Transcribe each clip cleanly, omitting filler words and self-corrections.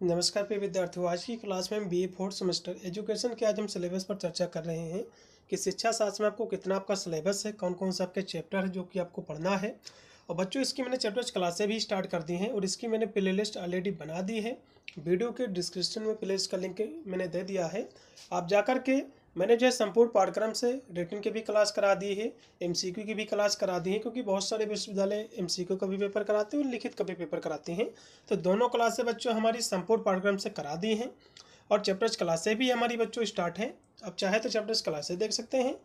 नमस्कार प्रिय विद्यार्थियों। आज की क्लास में हम बीए फोर्थ सेमेस्टर एजुकेशन के आज हम सिलेबस पर चर्चा कर रहे हैं कि शिक्षा शास्त्र में आपको कितना आपका सिलेबस है, कौन कौन से आपके चैप्टर है जो कि आपको पढ़ना है। और बच्चों, इसकी मैंने चैप्टर्स क्लासें भी स्टार्ट कर दी हैं और इसकी मैंने प्ले लिस्ट ऑलरेडी बना दी है। वीडियो के डिस्क्रिप्शन में प्ले लिस्ट का लिंक मैंने दे दिया है। आप जाकर के मैंने जो है संपूर्ण पाठ्यक्रम से रिटन की भी क्लास करा दी है, एमसीक्यू की भी क्लास करा दी है, क्योंकि बहुत सारे विश्वविद्यालय एमसीक्यू का भी पेपर कराते हैं और लिखित का भी पेपर कराते हैं। तो दोनों क्लासें बच्चों हमारी संपूर्ण पाठ्यक्रम से करा दी हैं और चैप्टर्स क्लासें भी हमारी बच्चों स्टार्ट हैं। अब चाहे तो चैप्टर्स क्लासें देख सकते हैं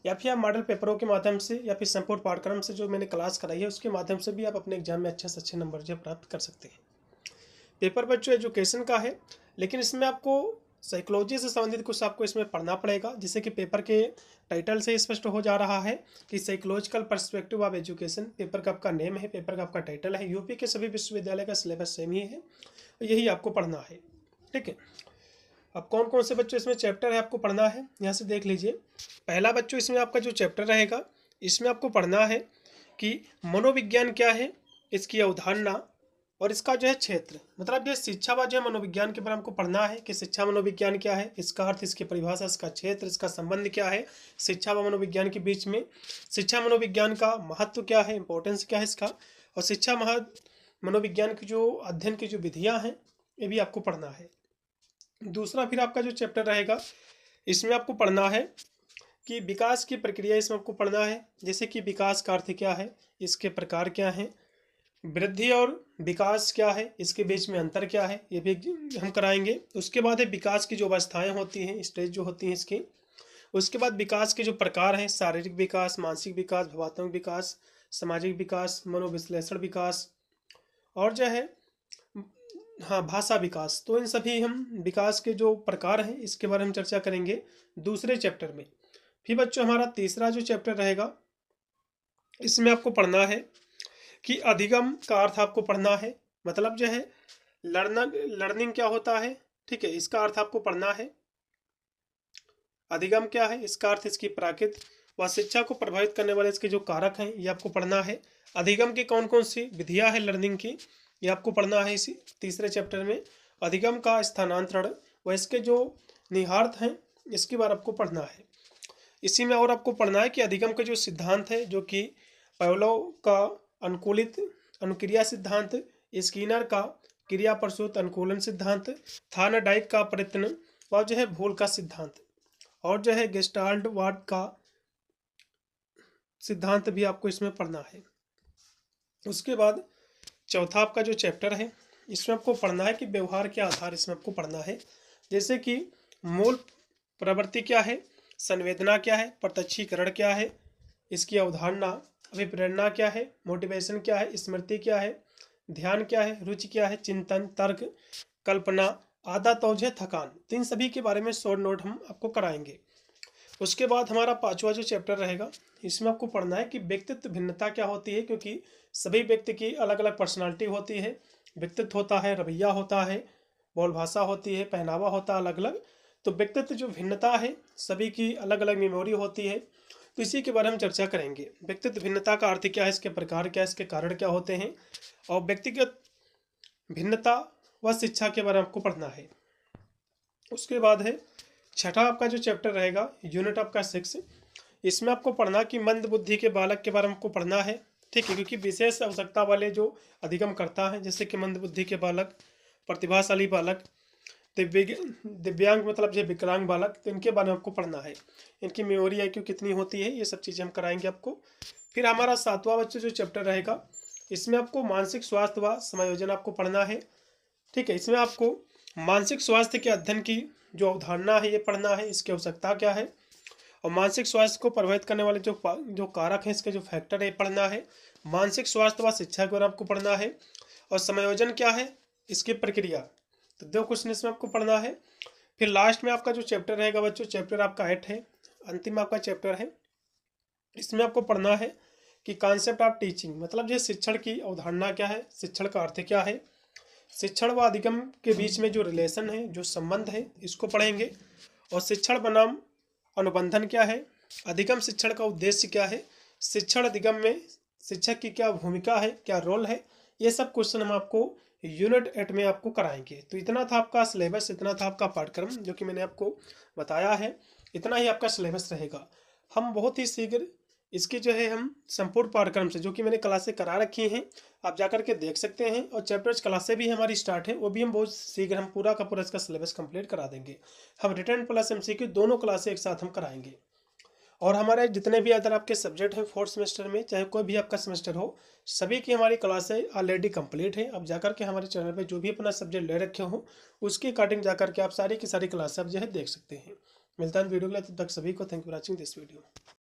या फिर आप मॉडल पेपरों के माध्यम से या फिर संपूर्ण पाठ्यक्रम से जो मैंने क्लास कराई है उसके माध्यम से भी आप अपने एग्जाम में अच्छे से अच्छे नंबर जो प्राप्त कर सकते हैं। पेपर बच्चों एजुकेशन का है, लेकिन इसमें आपको साइकोलॉजी से संबंधित कुछ आपको इसमें पढ़ना पड़ेगा, जिससे कि पेपर के टाइटल से स्पष्ट हो जा रहा है कि psychological perspective of education paper का आपका नेम है, पेपर का आपका टाइटल है। यूपी के सभी विश्वविद्यालय का सिलेबस सेम ही है, यही आपको पढ़ना है। ठीक है, अब कौन कौन से बच्चों इसमें चैप्टर है आपको पढ़ना है, यहाँ से देख लीजिए। पहला बच्चों इसमें आपका जो चैप्टर रहेगा, इसमें आपको पढ़ना है कि मनोविज्ञान क्या है, इसकी अवधारणा और इसका जो है क्षेत्र। मतलब ये शिक्षा व जो है मनोविज्ञान के बारे में हमको पढ़ना है कि शिक्षा मनोविज्ञान क्या है, इसका अर्थ, इसकी परिभाषा, इसका क्षेत्र, इसका संबंध क्या है शिक्षा व मनोविज्ञान के बीच में, शिक्षा मनोविज्ञान का महत्व क्या है, इंपॉर्टेंस क्या है इसका, और शिक्षा मनोविज्ञान की जो अध्ययन की जो विधियाँ हैं ये भी आपको पढ़ना है। दूसरा फिर आपका जो चैप्टर रहेगा, इसमें आपको पढ़ना है कि विकास की प्रक्रिया, इसमें आपको पढ़ना है जैसे कि विकास का अर्थ क्या है, इसके प्रकार क्या हैं, वृद्धि और विकास क्या है, इसके बीच में अंतर क्या है, ये भी हम कराएंगे। उसके बाद है विकास की जो अवस्थाएं होती हैं, स्टेज जो होती हैं इसकी। उसके बाद विकास के जो प्रकार हैं, शारीरिक विकास, मानसिक विकास, भावात्मक विकास, सामाजिक विकास, मनोविश्लेषण विकास और जो है भाषा विकास। तो इन सभी हम विकास के जो प्रकार हैं इसके बारे में चर्चा करेंगे दूसरे चैप्टर में। फिर बच्चों हमारा तीसरा जो चैप्टर रहेगा, इसमें आपको पढ़ना है कि अधिगम का अर्थ आपको पढ़ना है। मतलब जो है लर्निंग क्या होता है, ठीक है, इसका अर्थ आपको पढ़ना है। अधिगम क्या है, इसका अर्थ, इसकी प्रकृति व शिक्षा को प्रभावित करने वाले इसके जो कारक हैं ये आपको पढ़ना है। अधिगम की कौन कौन सी विधियाँ हैं लर्निंग की, ये आपको पढ़ना है इसी तीसरे चैप्टर में। अधिगम का स्थानांतरण व इसके जो निहितार्थ हैं इसके बारे आपको पढ़ना है। इसी में और आपको पढ़ना है कि अधिगम के जो सिद्धांत है, जो कि पावलोव का अनुकूलित अनुक्रिया सिद्धांत, स्किनर का क्रिया प्रसूत अनुकूलन सिद्धांत, थार्नडाइक का प्रयत्न और जो है भूल का सिद्धांत, और जो है गेस्टाल्टवाद का सिद्धांत भी आपको इसमें पढ़ना है। उसके बाद चौथा आपका जो चैप्टर है, इसमें आपको पढ़ना है कि व्यवहार के आधार, इसमें आपको पढ़ना है जैसे कि मूल प्रवृत्ति क्या है, संवेदना क्या है, प्रत्यक्षीकरण क्या है, इसकी अवधारणा, अभिप्रेरणा क्या है, मोटिवेशन क्या है, स्मृति क्या है, ध्यान क्या है, रुचि क्या है, चिंतन, तर्क, कल्पना, आदत और जो है थकान। तो इन सभी के बारे में शॉर्ट नोट हम आपको कराएंगे। उसके बाद हमारा पांचवा जो चैप्टर रहेगा, इसमें आपको पढ़ना है कि व्यक्तित्व भिन्नता क्या होती है, क्योंकि सभी व्यक्ति की अलग अलग पर्सनालिटी होती है, व्यक्तित्व होता है, रवैया होता है, बोल भाषा होती है, पहनावा होता है अलग अलग। तो व्यक्तित्व जो भिन्नता है, सभी की अलग अलग मेमोरी होती है, तो इसी के बारे में चर्चा करेंगे। व्यक्तित्व भिन्नता का अर्थ क्या है, इसके प्रकार क्या है, इसके कारण क्या होते हैं, और व्यक्तिगत भिन्नता व शिक्षा के बारे में आपको पढ़ना है। उसके बाद है छठा आपका जो चैप्टर रहेगा, यूनिट आपका 6। इसमें आपको पढ़ना कि मंद बुद्धि के बालक के बारे में आपको पढ़ना है। ठीक है, क्योंकि विशेष आवश्यकता वाले जो अधिगम करता है, जैसे कि मंद बुद्धि के बालक, प्रतिभाशाली बालक, दिव्यांग मतलब जो विकलांग बालक, तो इनके बारे में आपको पढ़ना है। इनकी मेमोरी IQ कितनी होती है, ये सब चीज़ें हम कराएंगे आपको। फिर हमारा सातवां बच्चों जो चैप्टर रहेगा, इसमें आपको मानसिक स्वास्थ्य व समायोजन आपको पढ़ना है। ठीक है, इसमें आपको मानसिक स्वास्थ्य के अध्ययन की जो अवधारणा है ये पढ़ना है, इसकी आवश्यकता क्या है, और मानसिक स्वास्थ्य को प्रभावित करने वाले जो कारक हैं, इसके जो फैक्टर है पढ़ना है। मानसिक स्वास्थ्य व शिक्षा के बारे में आपको पढ़ना है, और समायोजन क्या है, इसकी प्रक्रिया। तो 2 क्वेश्चन इसमें आपको पढ़ना है। फिर लास्ट में आपका जो चैप्टर रहेगा बच्चों, चैप्टर आपका 8 है, अंतिम आपका चैप्टर है। इसमें आपको पढ़ना है कि कॉन्सेप्ट ऑफ टीचिंग, मतलब जो शिक्षण की अवधारणा क्या है, शिक्षण का अर्थ क्या है, शिक्षण व अधिगम के बीच में जो रिलेशन है, जो संबंध है, इसको पढ़ेंगे। और शिक्षण बनाम अनुबंधन क्या है, अधिगम शिक्षण का उद्देश्य क्या है, शिक्षण अधिगम में शिक्षक की क्या भूमिका है, क्या रोल है, ये सब क्वेश्चन हम आपको यूनिट 8 में आपको कराएंगे। तो इतना था आपका सिलेबस, इतना था आपका पाठ्यक्रम जो कि मैंने आपको बताया है। इतना ही आपका सिलेबस रहेगा। हम बहुत ही शीघ्र इसकी जो है हम संपूर्ण पाठ्यक्रम से जो कि मैंने क्लासें करा रखी हैं, आप जाकर के देख सकते हैं। और चैप्टर्स क्लासें भी हमारी स्टार्ट है, वो भी हम बहुत शीघ्र हम पूरा का पूरा इसका सिलेबस कंप्लीट करा देंगे। हम रिटन प्लस MCQ दोनों क्लासें एक साथ हम कराएंगे। और हमारे जितने भी अदर आपके सब्जेक्ट हैं फोर्थ सेमेस्टर में, चाहे कोई भी आपका सेमेस्टर हो, सभी की हमारी क्लासें ऑलरेडी कंप्लीट है। अब जाकर के हमारे चैनल पे जो भी अपना सब्जेक्ट ले रखे हो उसके अकॉर्डिंग जाकर के आप सारी की सारी क्लासें आप जो है देख सकते हैं। मिलता है वीडियो के लिए, तब तक सभी को thank you for watching this video.